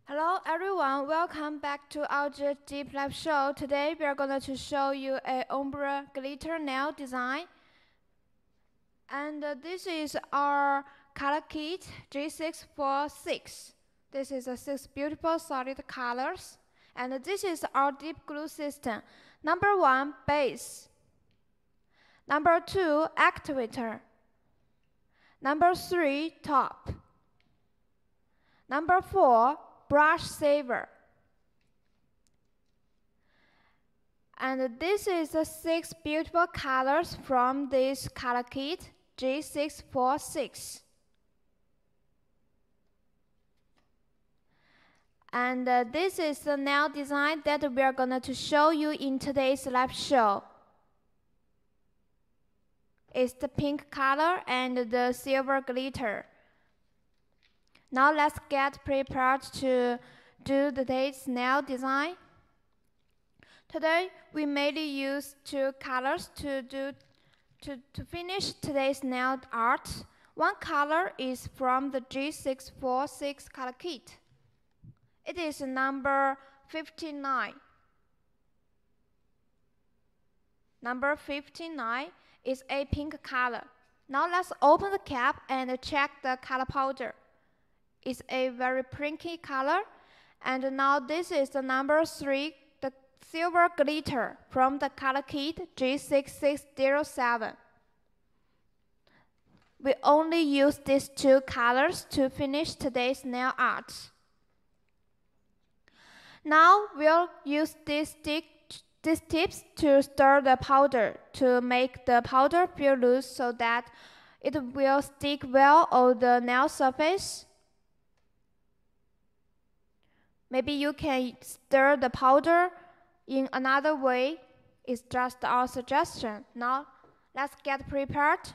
Hello everyone, welcome back to our Deep Life show. Today we are going to show you a ombre glitter nail design. And this is our color kit G646. This is 6 beautiful solid colors. And this is our deep glue system. Number 1, base. Number 2, activator. Number 3, top. Number 4, brush saver. And this is the 6 beautiful colors from this color kit G646. And this is the nail design that we are going to show you in today's live show. It's the pink color and the silver glitter. Now let's get prepared to do today's nail design. Today we mainly use 2 colors to finish today's nail art. One color is from the G646 color kit. It is number 59. Number 59 is a pink color. Now let's open the cap and check the color powder. It's a very pinky color. And now this is the number 3, the silver glitter from the color kit G6607. We only use these 2 colors to finish today's nail art. Now we'll use these tips to stir the powder to make the powder feel loose so that it will stick well on the nail surface. Maybe you can stir the powder in another way. It's just our suggestion. Now, let's get prepared.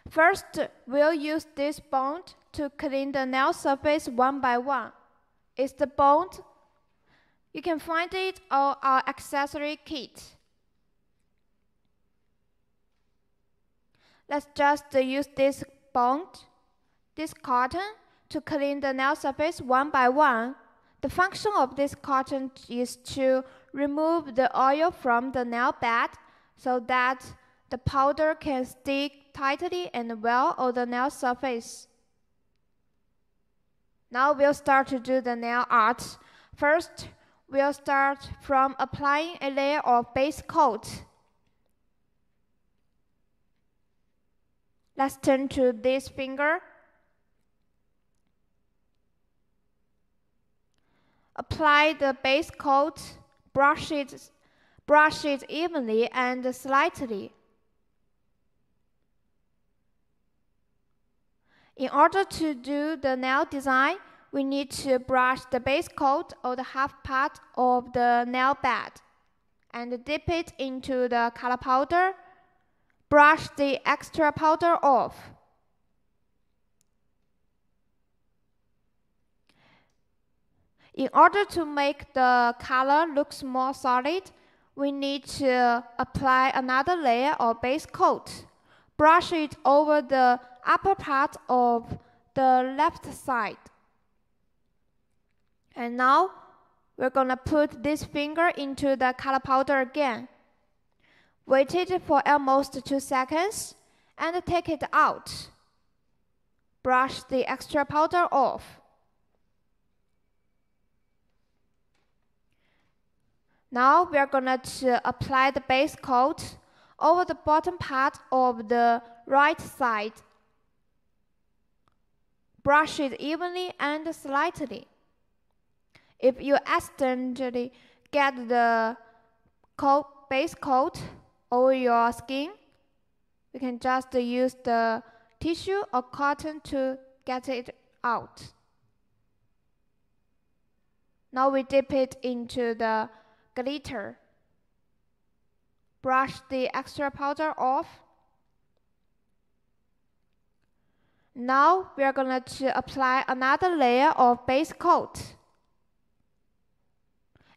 First, we'll use this bond to clean the nail surface one by one. It's the bond. You can find it on our accessory kit. Let's just use this bond, this cotton, to clean the nail surface one by one. The function of this cotton is to remove the oil from the nail bed so that the powder can stick tightly and well on the nail surface. Now we'll start to do the nail art. First, we'll start from applying a layer of base coat. Let's turn to this finger. Apply the base coat, brush it evenly and slightly. In order to do the nail design, we need to brush the base coat or the half part of the nail bed and dip it into the color powder. Brush the extra powder off. In order to make the color look more solid, we need to apply another layer of base coat. Brush it over the upper part of the left side. And now we're going to put this finger into the color powder again. Wait it for almost 2 seconds and take it out. Brush the extra powder off. Now we are going to apply the base coat over the bottom part of the right side. Brush it evenly and slightly. If you accidentally get the base coat over your skin, you can just use the tissue or cotton to get it out. Now we dip it into the glitter. Brush the extra powder off. Now we are going to apply another layer of base coat.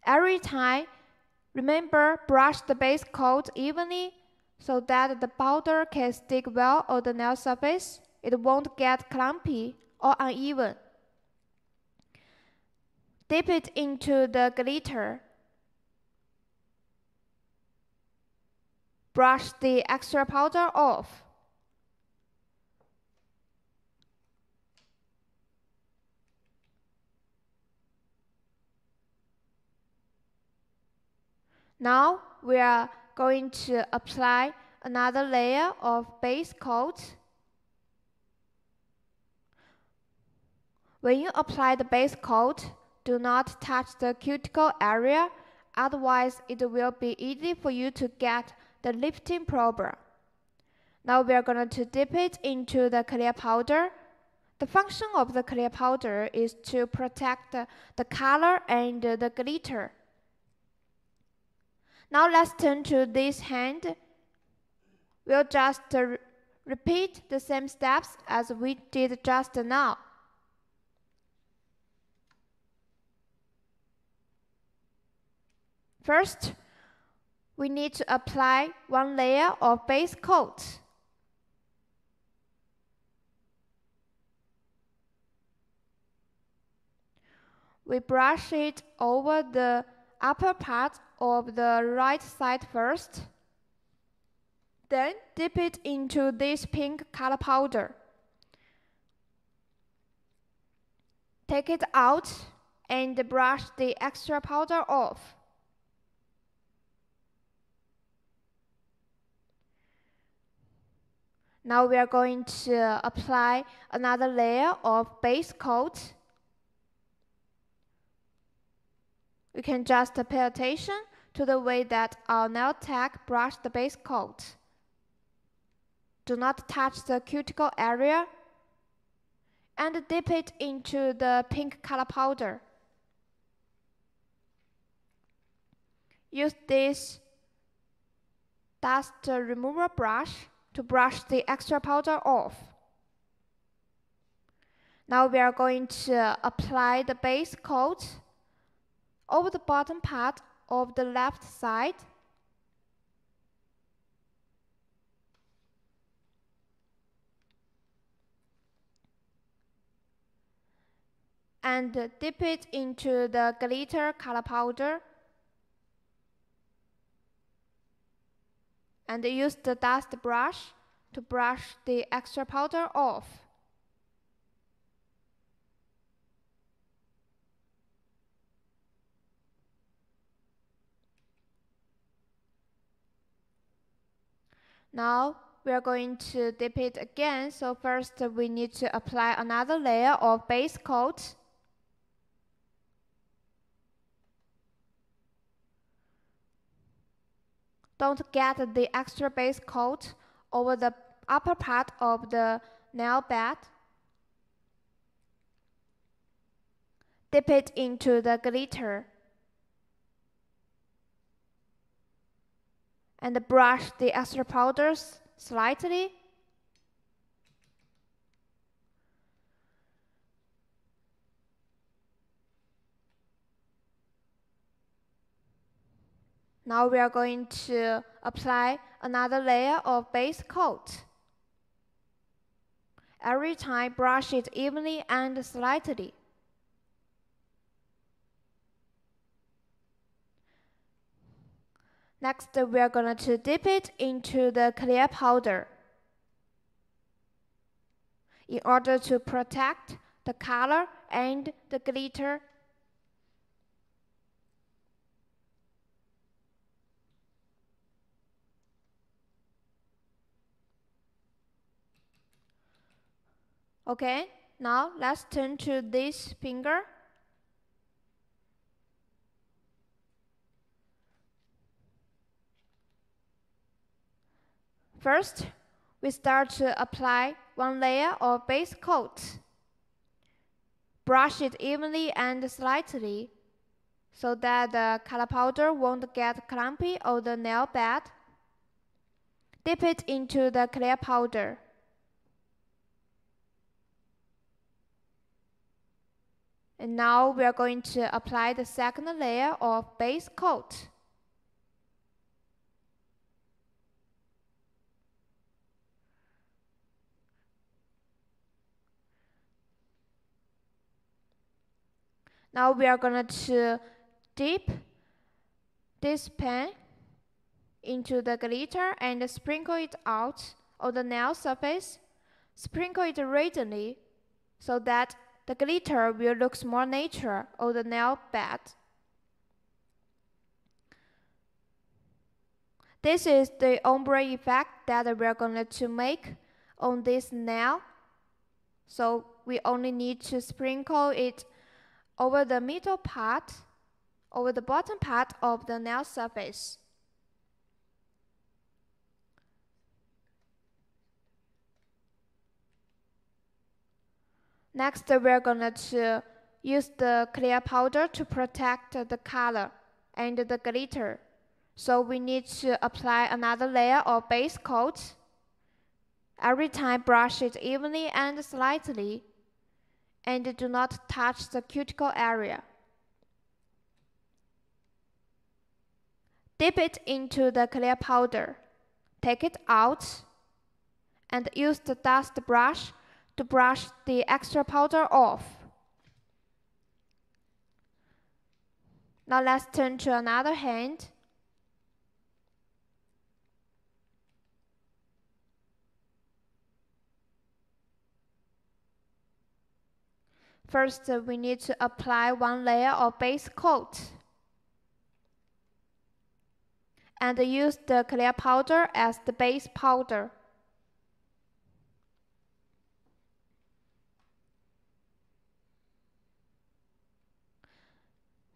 Every time, remember, brush the base coat evenly so that the powder can stick well on the nail surface. It won't get clumpy or uneven. Dip it into the glitter. Brush the extra powder off. Now we are going to apply another layer of base coat. When you apply the base coat, do not touch the cuticle area, otherwise it will be easy for you to get the lifting problem. Now we are going to dip it into the clear powder. The function of the clear powder is to protect the color and the glitter. Now let's turn to this hand. We'll just repeat the same steps as we did just now. First, we need to apply one layer of base coat. We brush it over the upper part of the right side first. Then dip it into this pink color powder. Take it out and brush the extra powder off. Now we are going to apply another layer of base coat. You can just pay attention to the way that our nail tech brushed the base coat. Do not touch the cuticle area and dip it into the pink color powder. Use this dust remover brush to brush the extra powder off. Now we are going to apply the base coat over the bottom part of the left side. And dip it into the glitter color powder. And use the dust brush to brush the extra powder off. Now we are going to dip it again, so first we need to apply another layer of base coat. Don't get the extra base coat over the upper part of the nail bed. Dip it into the glitter and brush the extra powders slightly. Now we are going to apply another layer of base coat. Every time, brush it evenly and slightly. Next, we are going to dip it into the clear powder in order to protect the color and the glitter. Okay, now let's turn to this finger. First, we start to apply one layer of base coat. Brush it evenly and slightly so that the color powder won't get clumpy on the nail bed. Dip it into the clear powder. And now we are going to apply the second layer of base coat. Now we are going to dip this pen into the glitter and sprinkle it out on the nail surface. Sprinkle it randomly so that the glitter will look more natural on the nail bed. This is the ombre effect that we are going to make on this nail. So we only need to sprinkle it over the middle part, over the bottom part of the nail surface. Next, we're going to use the clear powder to protect the color and the glitter. So we need to apply another layer of base coat. Every time brush it evenly and slightly, and do not touch the cuticle area. Dip it into the clear powder. Take it out and use the dust brush to brush the extra powder off. Now let's turn to another hand. First, we need to apply one layer of base coat and use the clear powder as the base powder.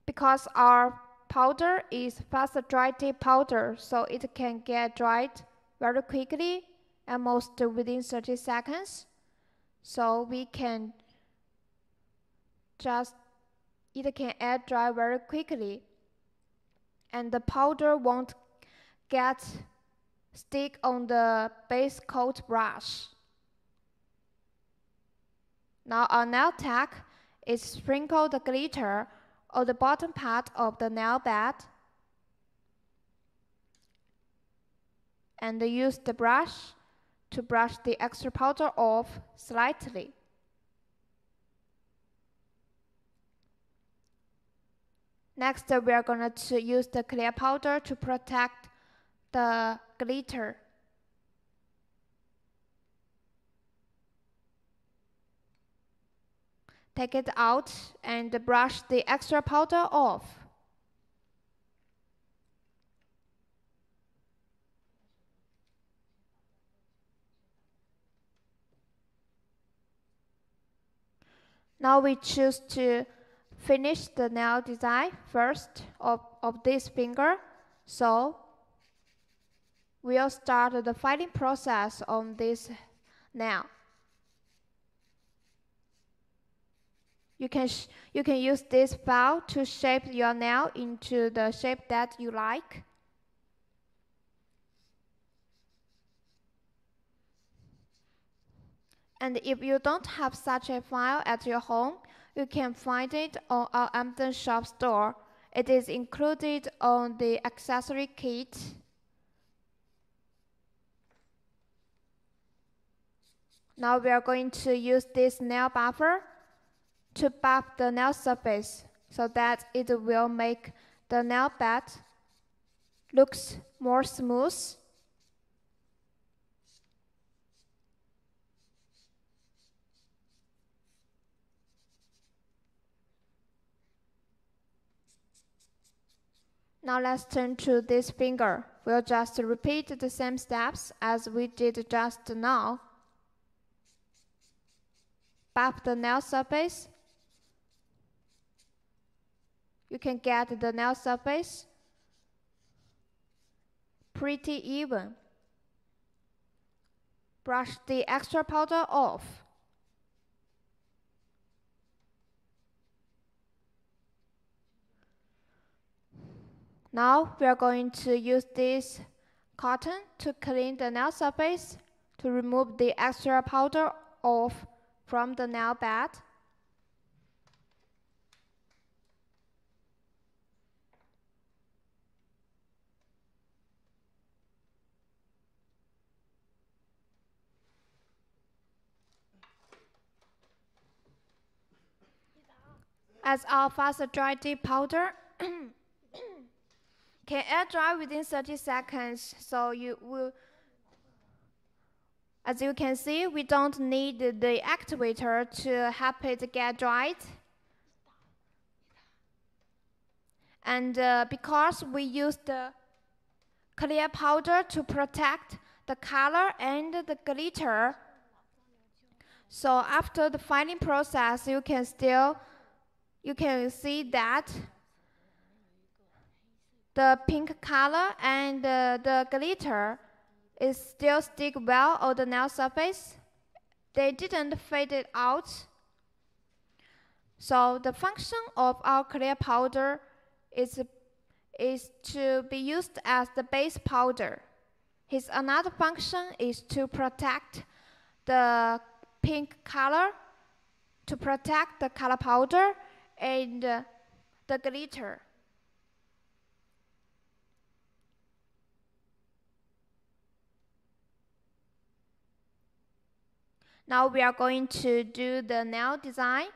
Because our powder is fast dry tip powder, so it can get dried very quickly, almost within 30 seconds. So we can it can air dry very quickly, and the powder won't stick on the base coat brush. Now our nail tech is sprinkle the glitter on the bottom part of the nail bed and use the brush to brush the extra powder off slightly. Next, we are going to use the clear powder to protect the glitter. Take it out and brush the extra powder off. Now we choose to finish the nail design first of this finger. So we'll start the filing process on this nail. You can use this file to shape your nail into the shape that you like. And if you don't have such a file at your home, you can find it on our Amazon shop store. It is included on the accessory kit. Now we are going to use this nail buffer to buff the nail surface so that it will make the nail bed looks more smooth. Now let's turn to this finger. We'll just repeat the same steps as we did just now. Buff the nail surface. You can get the nail surface pretty even. Brush the extra powder off. Now we are going to use this cotton to clean the nail surface to remove the extra powder off from the nail bed. as our fast dry dip powder can air dry within 30 seconds. So as you can see, we don't need the activator to help it get dried. And because we use the clear powder to protect the color and the glitter, so after the filing process, you can see that the pink color and the glitter is still stick well on the nail surface. They didn't fade it out. So the function of our clear powder is to be used as the base powder. Another function is to protect the pink color, to protect the color powder and the glitter. Now we are going to do the nail design.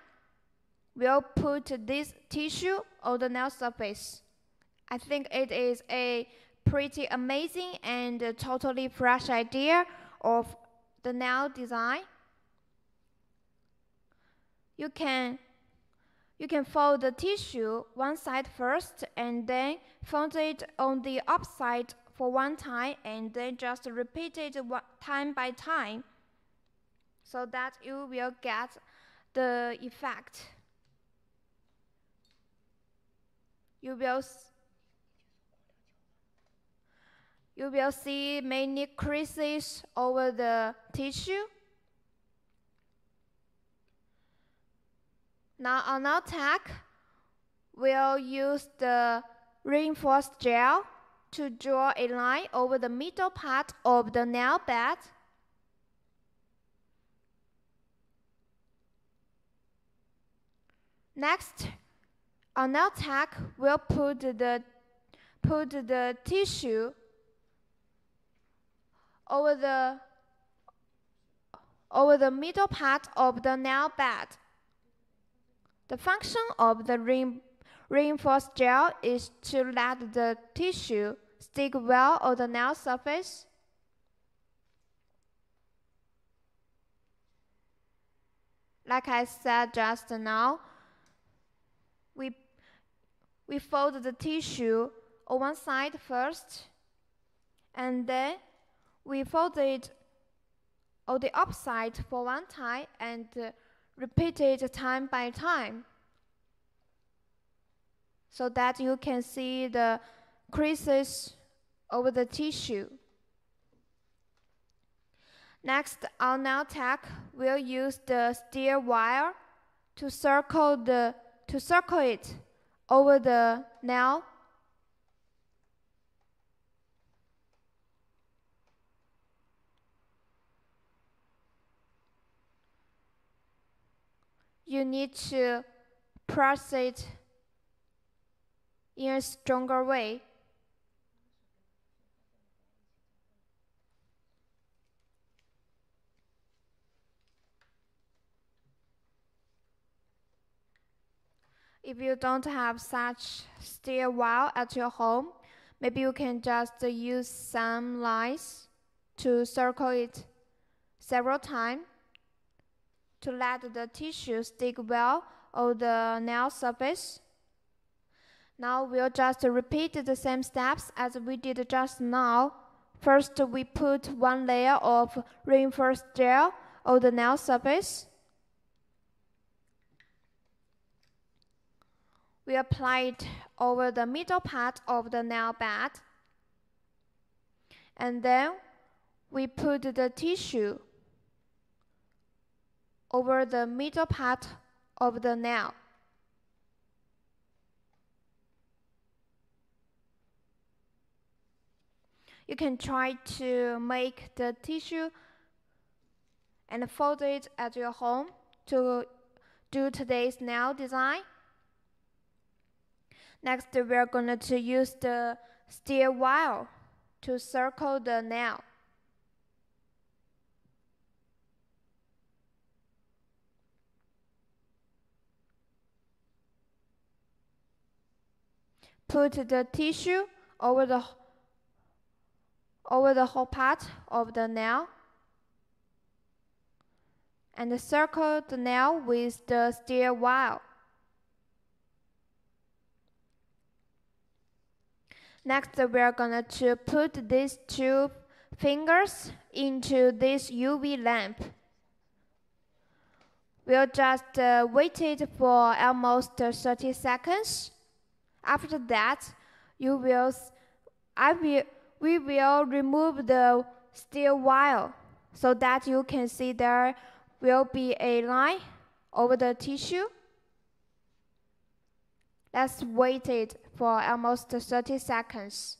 We'll put this tissue on the nail surface. I think it is a pretty amazing and totally fresh idea of the nail design. You can fold the tissue one side first and then fold it on the upside for one time and then just repeat it time by time so that you will get the effect. You will see many creases over the tissue. Now on our tack, we'll use the reinforced gel to draw a line over the middle part of the nail bed. Next, on nail tack, we'll put the tissue over the middle part of the nail bed. The function of the reinforced gel is to let the tissue stick well on the nail surface. Like I said just now, we fold the tissue on one side first, and then we fold it on the upside for one time and repeat it time by time so that you can see the creases over the tissue. Next, on nail tack, we'll use the steel wire to circle it over the nail. You need to press it in a stronger way. If you don't have such steel wire at your home, maybe you can just use some lines to circle it several times to let the tissue stick well on the nail surface. Now we'll just repeat the same steps as we did just now. First, we put one layer of reinforced gel on the nail surface. We apply it over the middle part of the nail bed. And then we put the tissue over the middle part of the nail. You can try to make the tissue and fold it at your home to do today's nail design. Next, we're going to use the steel wire to circle the nail. put the tissue over the whole part of the nail and circle the nail with the steel wire. Next, we are going to put these 2 fingers into this UV lamp. We'll just wait it for almost 30 seconds. After that, we will remove the steel wire so that you can see there will be a line over the tissue. Let's wait it for almost 30 seconds.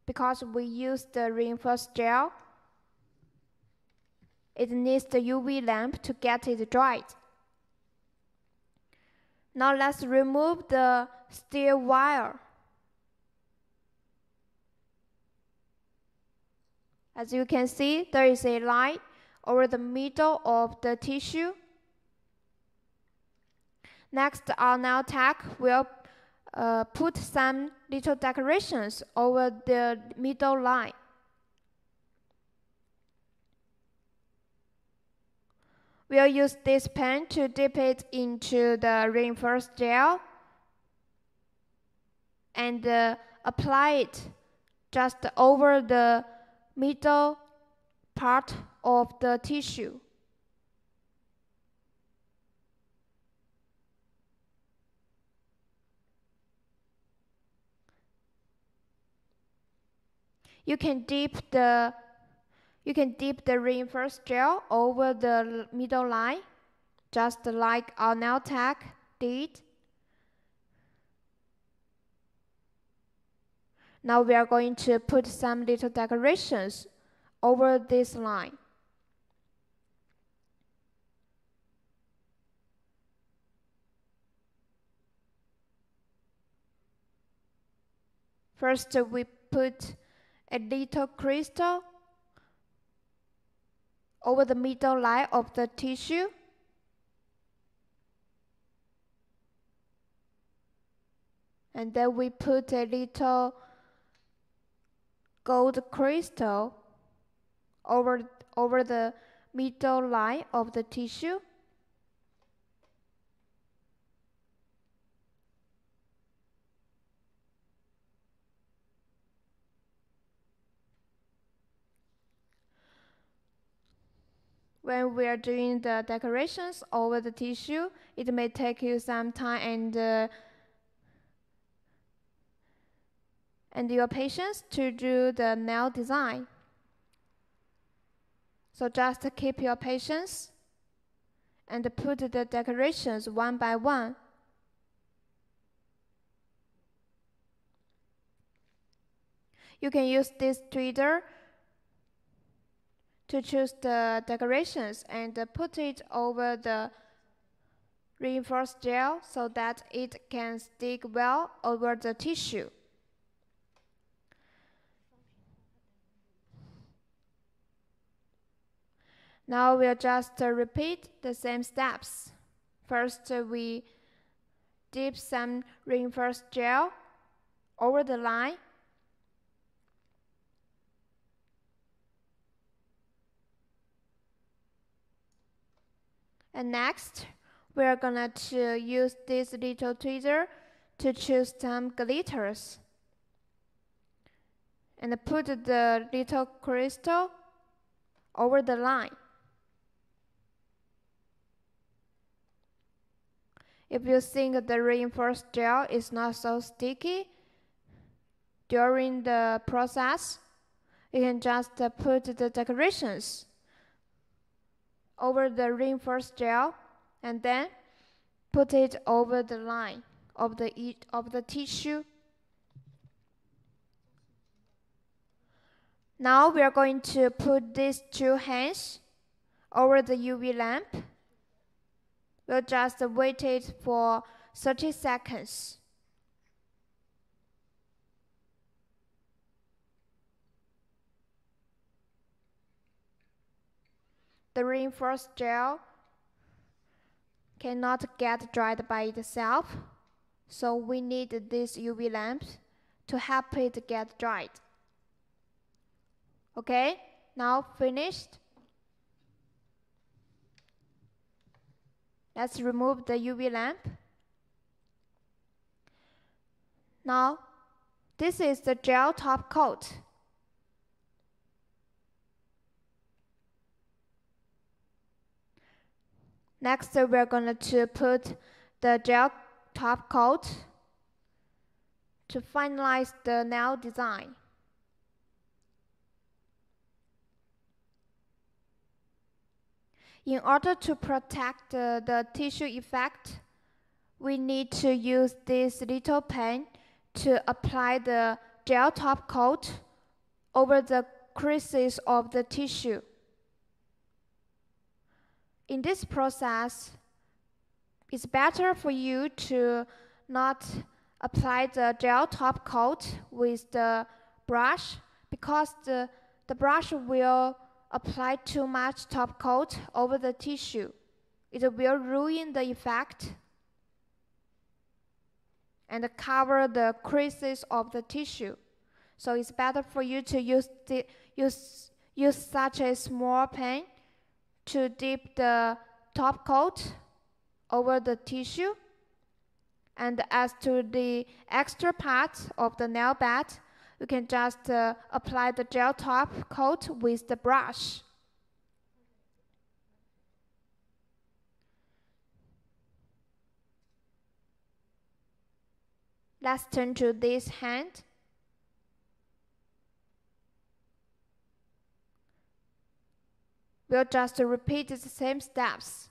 Because we use the reinforced gel, it needs the UV lamp to get it dried. Now let's remove the steel wire. As you can see, there is a line over the middle of the tissue. Next, our nail tech will put some little decorations over the middle line. We'll use this pen to dip it into the reinforced gel and apply it just over the middle part of the tissue. You can dip the reinforced gel over the middle line, just like our nail tech did. Now we are going to put some little decorations over this line. First, we put a little crystal over the middle line of the tissue. And then we put a little gold crystal over the middle line of the tissue. When we are doing the decorations over the tissue, it may take you some time and your patience to do the nail design. So just keep your patience and put the decorations one by one. You can use this tweezer to choose the decorations and put it over the reinforced gel so that it can stick well over the tissue. Now we'll just repeat the same steps. First, we dip some reinforced gel over the line. And next, we're gonna use this little tweezer to choose some glitters and put the little crystal over the line. If you think the reinforced gel is not so sticky during the process, you can just put the decorations over the reinforced gel and then put it over the line of the tissue. Now we are going to put these 2 hands over the UV lamp. We'll just wait it for 30 seconds. The reinforced gel cannot get dried by itself, so we need this UV lamp to help it get dried. Okay, now finished. Let's remove the UV lamp. Now, this is the gel top coat. Next, we're going to put the gel top coat to finalize the nail design. In order to protect the tissue effect, we need to use this little pen to apply the gel top coat over the creases of the tissue. In this process, it's better for you to not apply the gel top coat with the brush, because the brush will apply too much top coat over the tissue. It will ruin the effect and cover the creases of the tissue. So it's better for you to use such a small pen to dip the top coat over the tissue. And as to the extra part of the nail bed, you can just apply the gel top coat with the brush. Let's turn to this hand. We'll just repeat the same steps.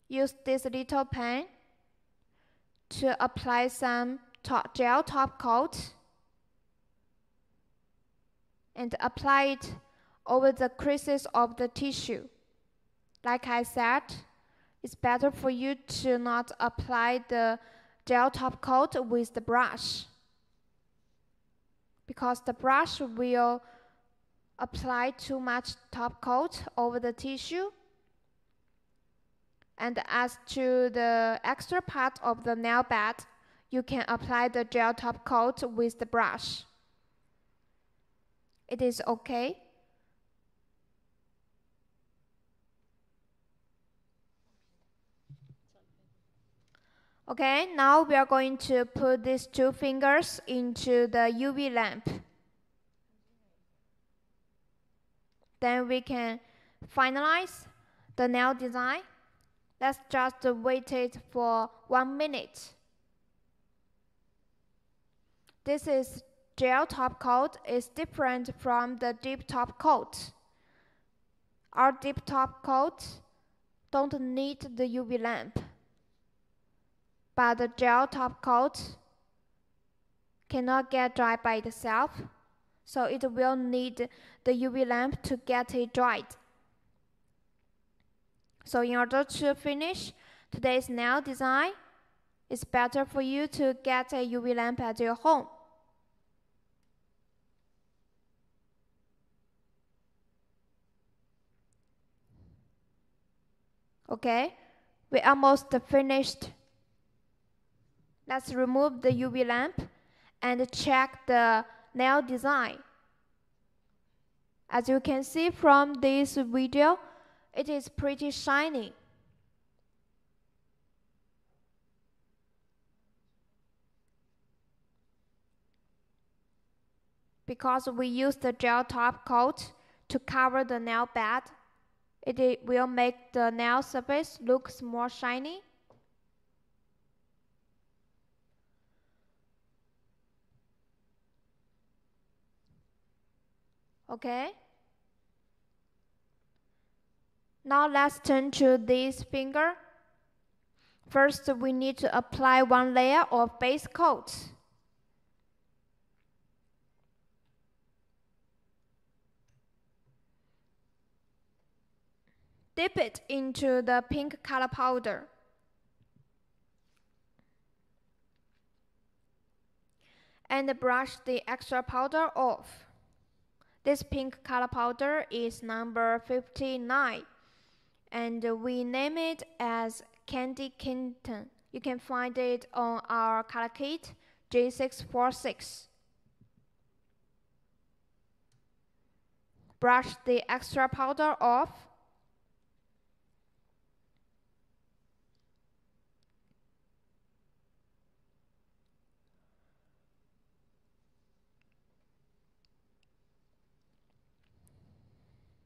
Use this little pen to apply some gel top coat and apply it over the creases of the tissue. Like I said, it's better for you to not apply the gel top coat with the brush, because the brush will apply too much top coat over the tissue. And as to the extra part of the nail bed, you can apply the gel top coat with the brush. It is okay. Okay, now we are going to put these two fingers into the UV lamp. Then we can finalize the nail design. Let's just wait it for 1 minute. This is gel top coat is different from the deep top coat. Our deep top coat don't need the UV lamp, but the gel top coat cannot get dry by itself, so it will need the UV lamp to get it dried. So in order to finish today's nail design, it's better for you to get a UV lamp at your home. Okay, we almost finished. Let's remove the UV lamp and check the nail design. As you can see from this video, it is pretty shiny. Because we use the gel top coat to cover the nail bed, it will make the nail surface look more shiny. Okay. Now let's turn to this finger. First, we need to apply one layer of base coat. Dip it into the pink color powder. And brush the extra powder off. This pink color powder is number 59. and we name it as Candy Kitten. You can find it on our color kit G646. Brush the extra powder off.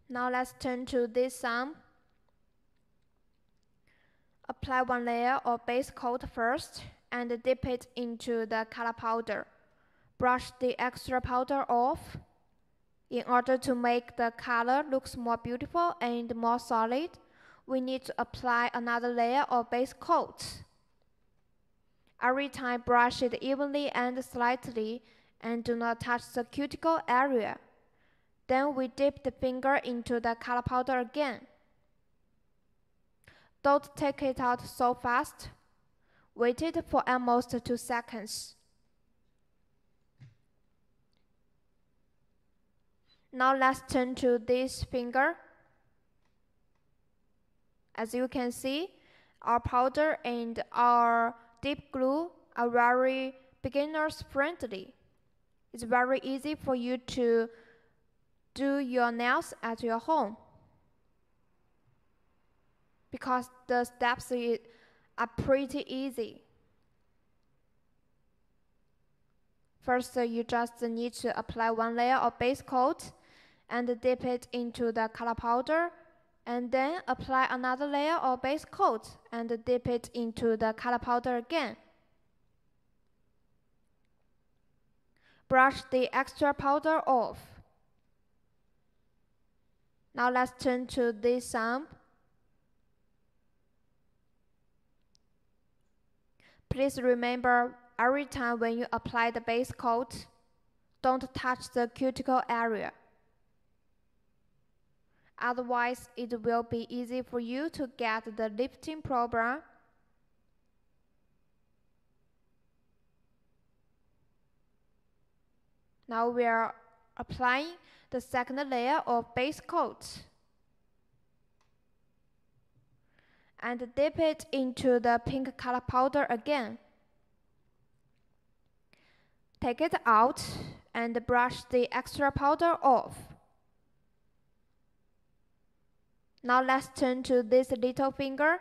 Now let's turn to this sum. Apply one layer of base coat first and dip it into the color powder. Brush the extra powder off. In order to make the color look more beautiful and more solid, we need to apply another layer of base coat. Every time brush it evenly and slightly and do not touch the cuticle area. Then we dip the finger into the color powder again. Don't take it out so fast. Wait it for almost 2 seconds. Now let's turn to this finger. As you can see, our powder and our dip glue are very beginners friendly. It's very easy for you to do your nails at your home because the steps are pretty easy. First, you just need to apply one layer of base coat and dip it into the color powder, and then apply another layer of base coat and dip it into the color powder again. Brush the extra powder off. Now let's turn to this sum. Please remember, every time when you apply the base coat, don't touch the cuticle area. Otherwise, it will be easy for you to get the lifting problem. Now we are applying the second layer of base coat and dip it into the pink color powder again. Take it out and brush the extra powder off. Now let's turn to this little finger.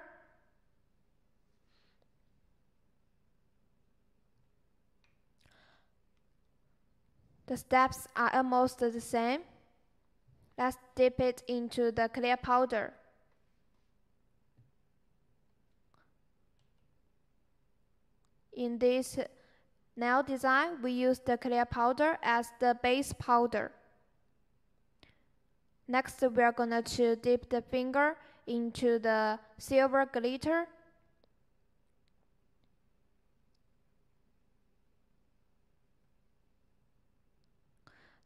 The steps are almost the same. Let's dip it into the clear powder. In this nail design, we use the clear powder as the base powder. Next, we are going to dip the finger into the silver glitter.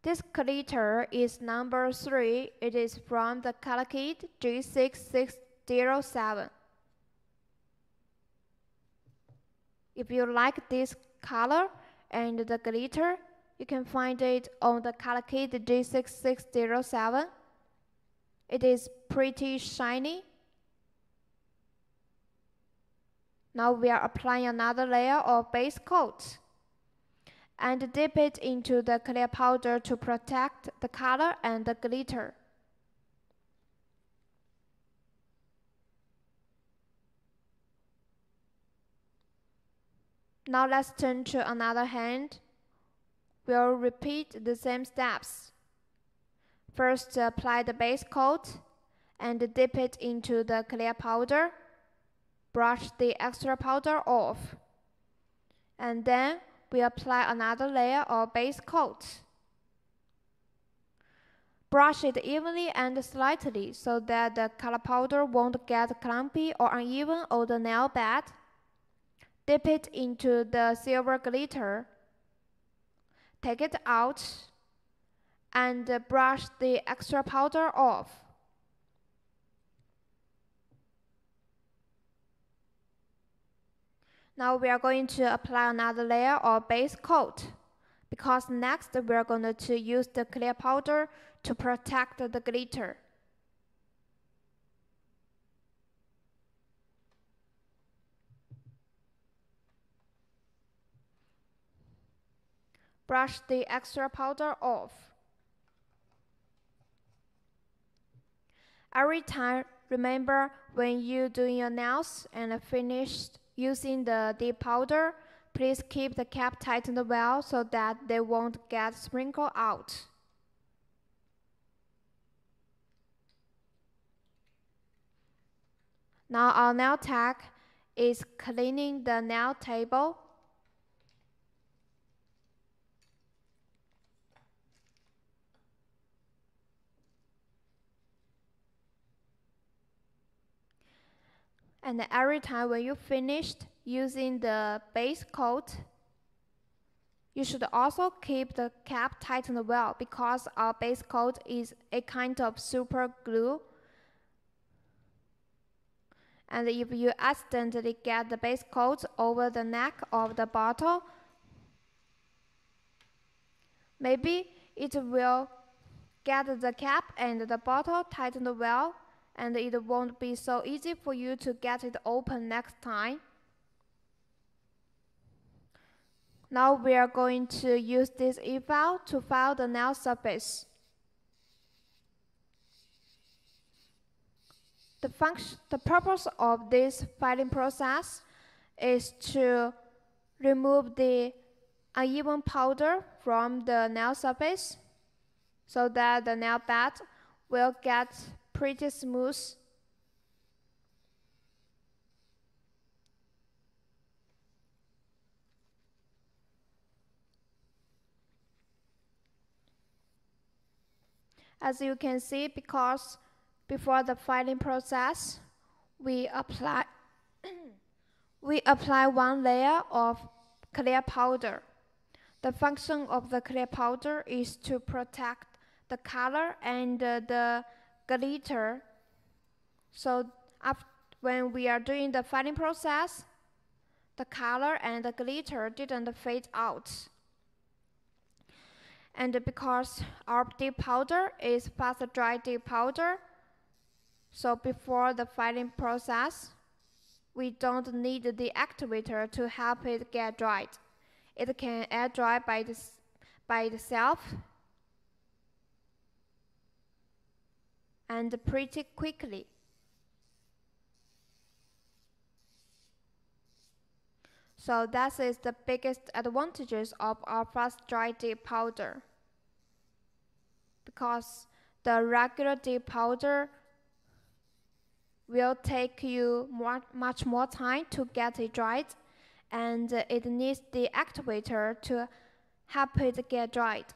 This glitter is number 3. It is from the color kit G6607. If you like this color and the glitter, you can find it on the color kit G6607. It is pretty shiny. Now we are applying another layer of base coat and dip it into the clear powder to protect the color and the glitter. Now let's turn to another hand. We'll repeat the same steps. First, apply the base coat and dip it into the clear powder. Brush the extra powder off. And then we apply another layer of base coat. Brush it evenly and slightly so that the color powder won't get clumpy or uneven on the nail bed. Dip it into the silver glitter. Take it out and brush the extra powder off. Now we are going to apply another layer of base coat because next we are going to use the clear powder to protect the glitter. brush the extra powder off. Every time, remember when you're doing your nails and finished using the dip powder, please keep the cap tightened well so that they won't get sprinkled out. Now our nail tech is cleaning the nail table. And every time when you finished using the base coat, you should also keep the cap tightened well because our base coat is a kind of super glue. And if you accidentally get the base coat over the neck of the bottle, maybe it will get the cap and the bottle tightened well, and it won't be so easy for you to get it open next time. Now we are going to use this e-file to file the nail surface. The purpose of this filing process is to remove the uneven powder from the nail surface so that the nail bed will get pretty smooth. As you can see, because before the filing process, we apply one layer of clear powder. The function of the clear powder is to protect the color and the glitter. So when we are doing the filing process, the color and the glitter didn't fade out. And because our dip powder is fast dry dip powder, so before the filing process, we don't need the activator to help it get dried. It can air dry by itself and pretty quickly. So that is the biggest advantages of our fast dry dip powder. Because the regular dip powder will take you much more time to get it dried, and it needs the activator to help it get dried.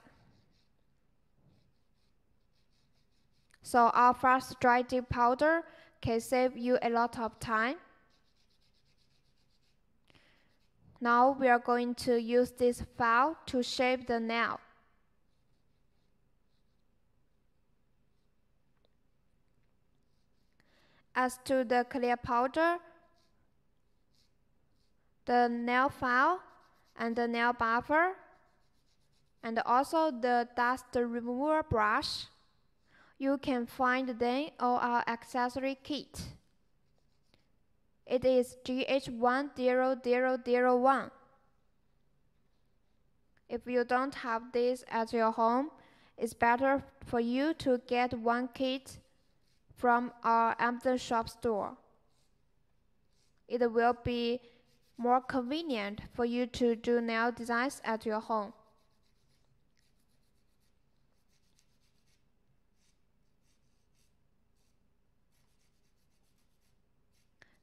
So our fast dry dip powder can save you a lot of time. Now we are going to use this file to shape the nail. As to the clear powder, the nail file and the nail buffer, and also the dust remover brush, you can find them in our accessory kit. It is GH10001. If you don't have this at your home, it's better for you to get one kit from our Amazon shop store. It will be more convenient for you to do nail designs at your home.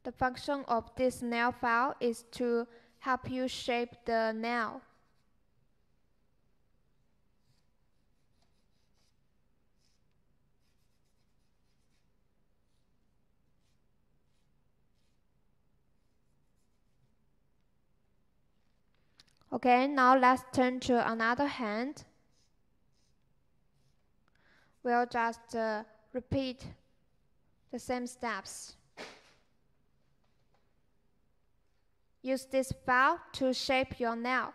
The function of this nail file is to help you shape the nail. Okay, now let's turn to another hand. We'll just repeat the same steps. Use this file to shape your nail.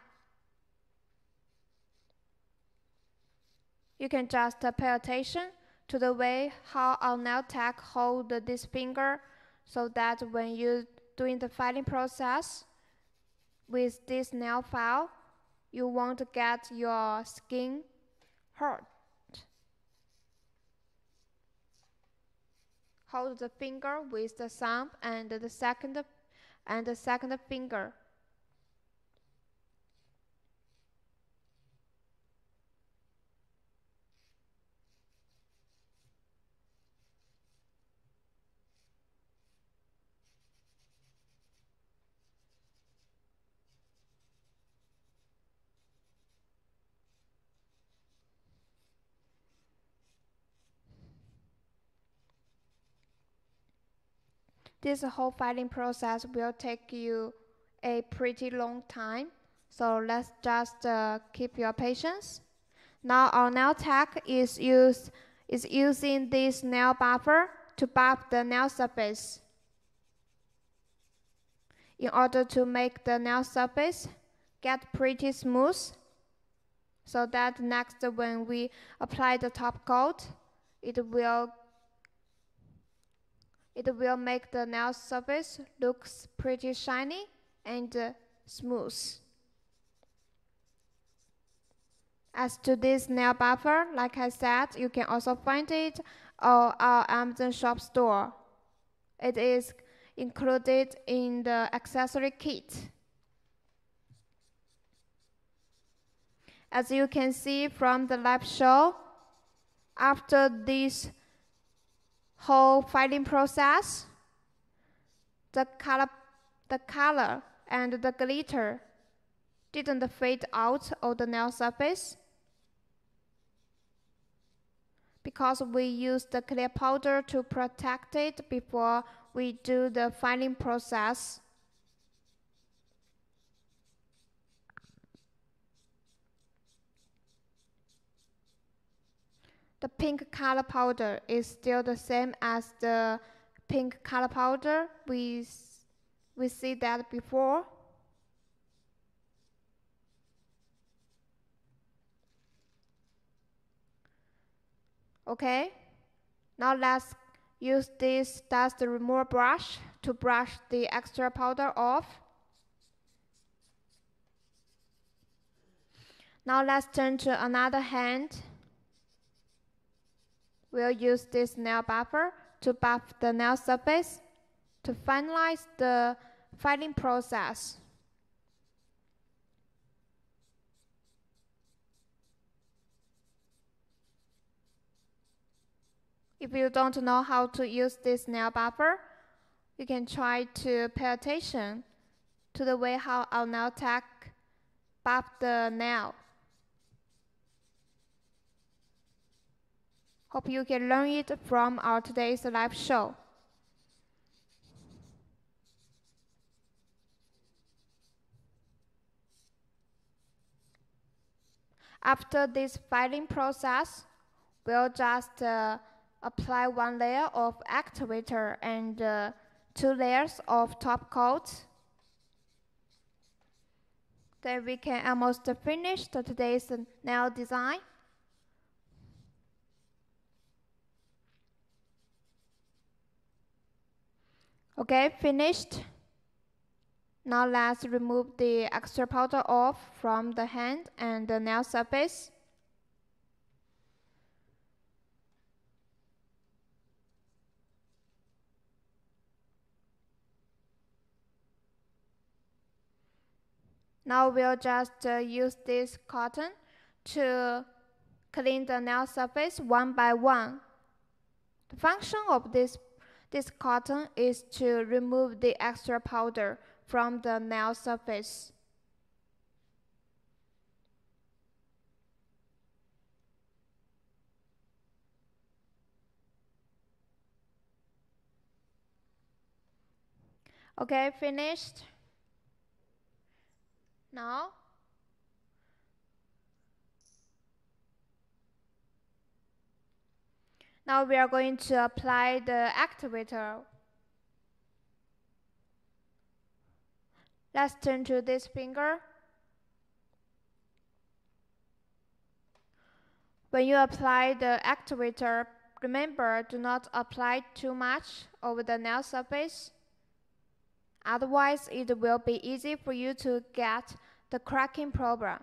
You can just pay attention to the way how our nail tech hold this finger, so that when you're doing the filing process with this nail file, you won't get your skin hurt. Hold the finger with the thumb and the second finger. This whole filing process will take you a pretty long time, so let's just keep your patience. Now our nail tech is using this nail buffer to buff the nail surface in order to make the nail surface get pretty smooth, so that next when we apply the top coat, it will make the nail surface looks pretty shiny and smooth. As to this nail buffer, like I said, you can also find it on our Amazon shop store. It is included in the accessory kit. As you can see from the live show, after this whole filing process, the color and the glitter didn't fade out of the nail surface because we used the clear powder to protect it before we do the filing process. The pink color powder is still the same as the pink color powder we see that before. Okay, now let's use this dust remover brush to brush the extra powder off. Now let's turn to another hand. We'll use this nail buffer to buff the nail surface to finalize the filing process. If you don't know how to use this nail buffer, you can try to pay attention to the way how our nail tech buff the nail. Hope you can learn it from our today's live show. After this filing process, we'll just apply one layer of activator and 2 layers of top coat. Then we can almost finish today's nail design. Okay, finished. Now let's remove the extra powder off from the hand and the nail surface. Now we'll just use this cotton to clean the nail surface one by one. The function of this cotton is to remove the extra powder from the nail surface. Okay, finished. Now we are going to apply the activator. Let's turn to this finger. When you apply the activator, remember, do not apply too much over the nail surface. Otherwise, it will be easy for you to get the cracking problem.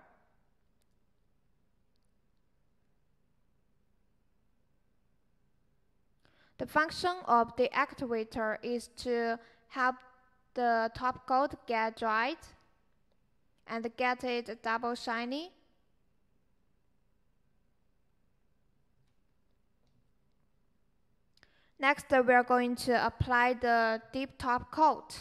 The function of the activator is to help the top coat get dried and get it double shiny. Next, we are going to apply the deep top coat.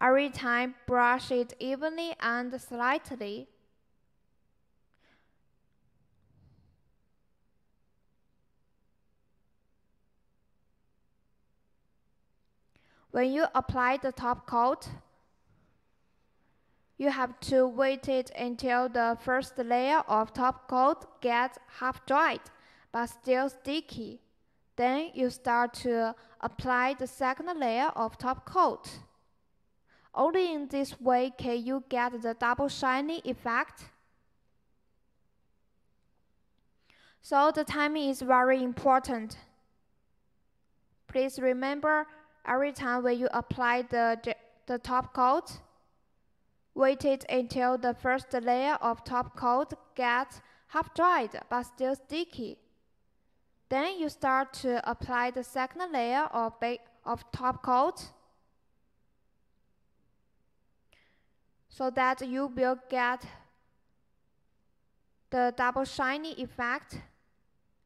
Every time, brush it evenly and slightly. When you apply the top coat, you have to wait it until the first layer of top coat gets half dried but still sticky. Then you start to apply the second layer of top coat. Only in this way can you get the double shiny effect. So the timing is very important. Please remember, every time when you apply the top coat, wait it until the first layer of top coat gets half dried but still sticky. Then you start to apply the second layer of top coat so that you will get the double shiny effect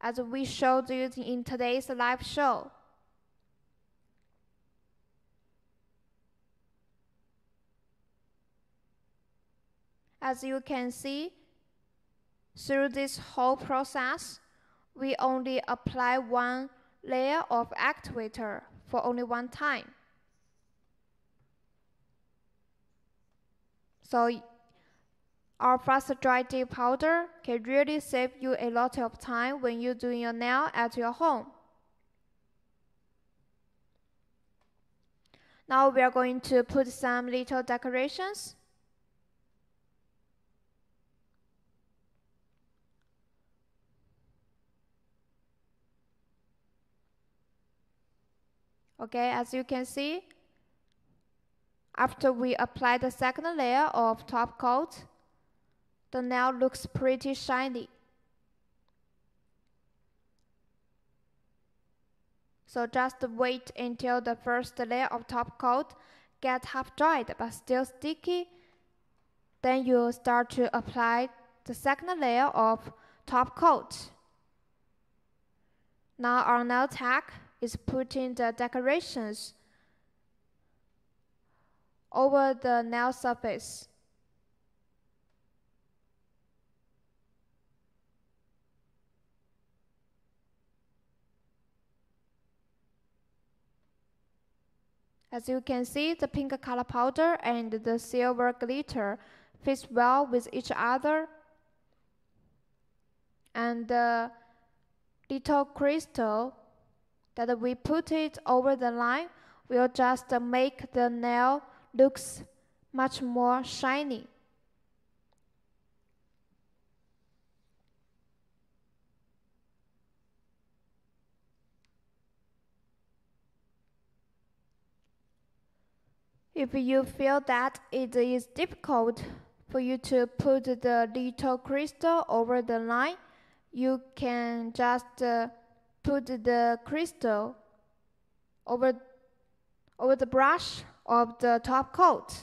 as we showed you in today's live show. As you can see, through this whole process, we only apply one layer of activator for only one time. So our fast dry dip powder can really save you a lot of time when you're doing your nail at your home. Now we are going to put some little decorations. Okay, as you can see, after we apply the second layer of top coat, the nail looks pretty shiny. So just wait until the first layer of top coat gets half dried but still sticky. Then you start to apply the second layer of top coat. Now our nail tech is putting the decorations over the nail surface. As you can see, the pink color powder and the silver glitter fit well with each other, and the little crystal that we put it over the line will just make the nail looks much more shiny. If you feel that it is difficult for you to put the little crystal over the line, you can just put the crystal over the brush of the top coat.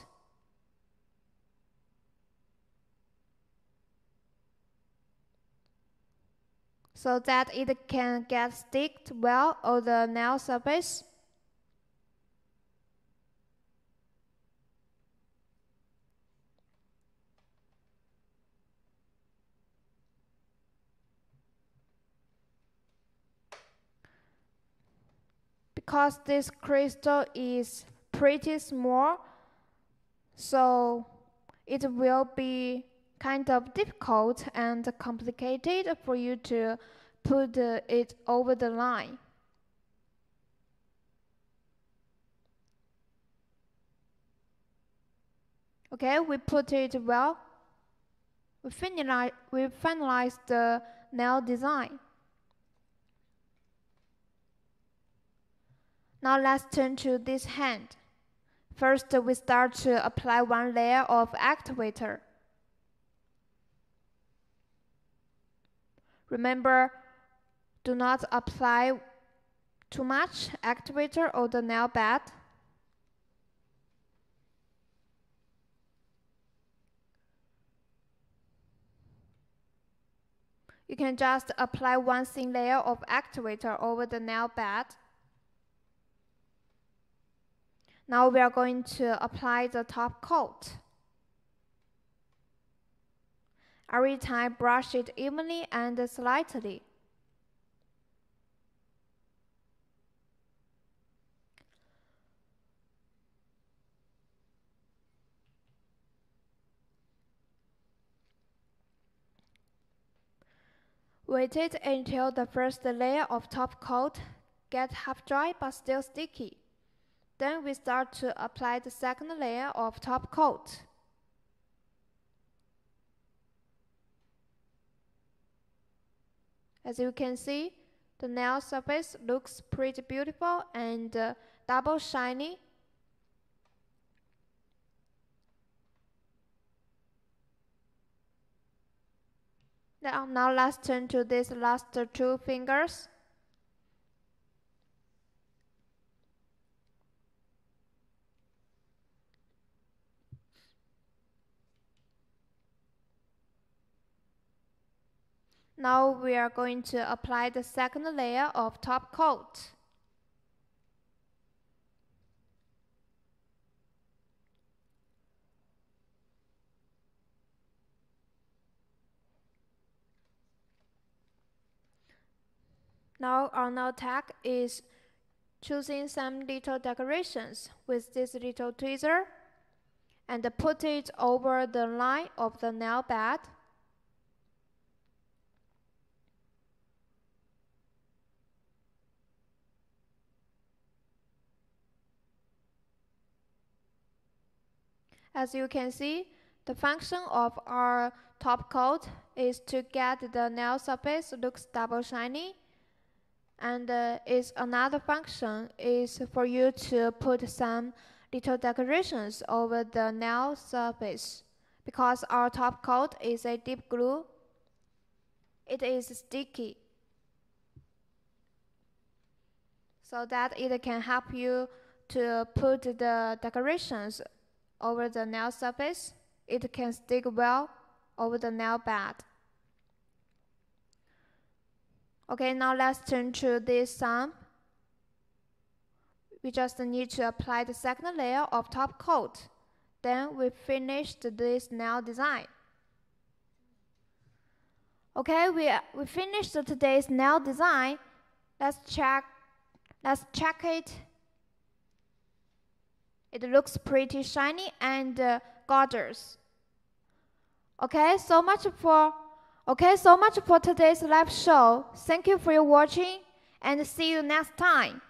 So that it can get sticked well on the nail surface. Because this crystal is pretty small, so it will be kind of difficult and complicated for you to put it over the line. Okay, we put it well. We finalized the nail design. Now let's turn to this hand. First, we start to apply one layer of activator. Remember, do not apply too much activator or the nail bed. You can just apply one thin layer of activator over the nail bed. Now we are going to apply the top coat. Every time brush it evenly and slightly. Wait it until the first layer of top coat gets half dry but still sticky. Then we start to apply the second layer of top coat. As you can see, the nail surface looks pretty beautiful and double shiny. Now let's turn to these last two fingers. Now we are going to apply the second layer of top coat. Now our nail tech is choosing some little decorations with this little tweezer and put it over the line of the nail bed. As you can see, the function of our top coat is to get the nail surface looks double shiny, and its another function is for you to put some little decorations over the nail surface. Because our top coat is a deep glue, it is sticky, so that it can help you to put the decorations over the nail surface. It can stick well over the nail bed. Okay, now let's turn to this thumb. We just need to apply the second layer of top coat. Then we finished this nail design. Okay, we finished today's nail design. Let's check it. It looks pretty shiny and gorgeous. Okay, so much for today's live show. Thank you for your watching and see you next time.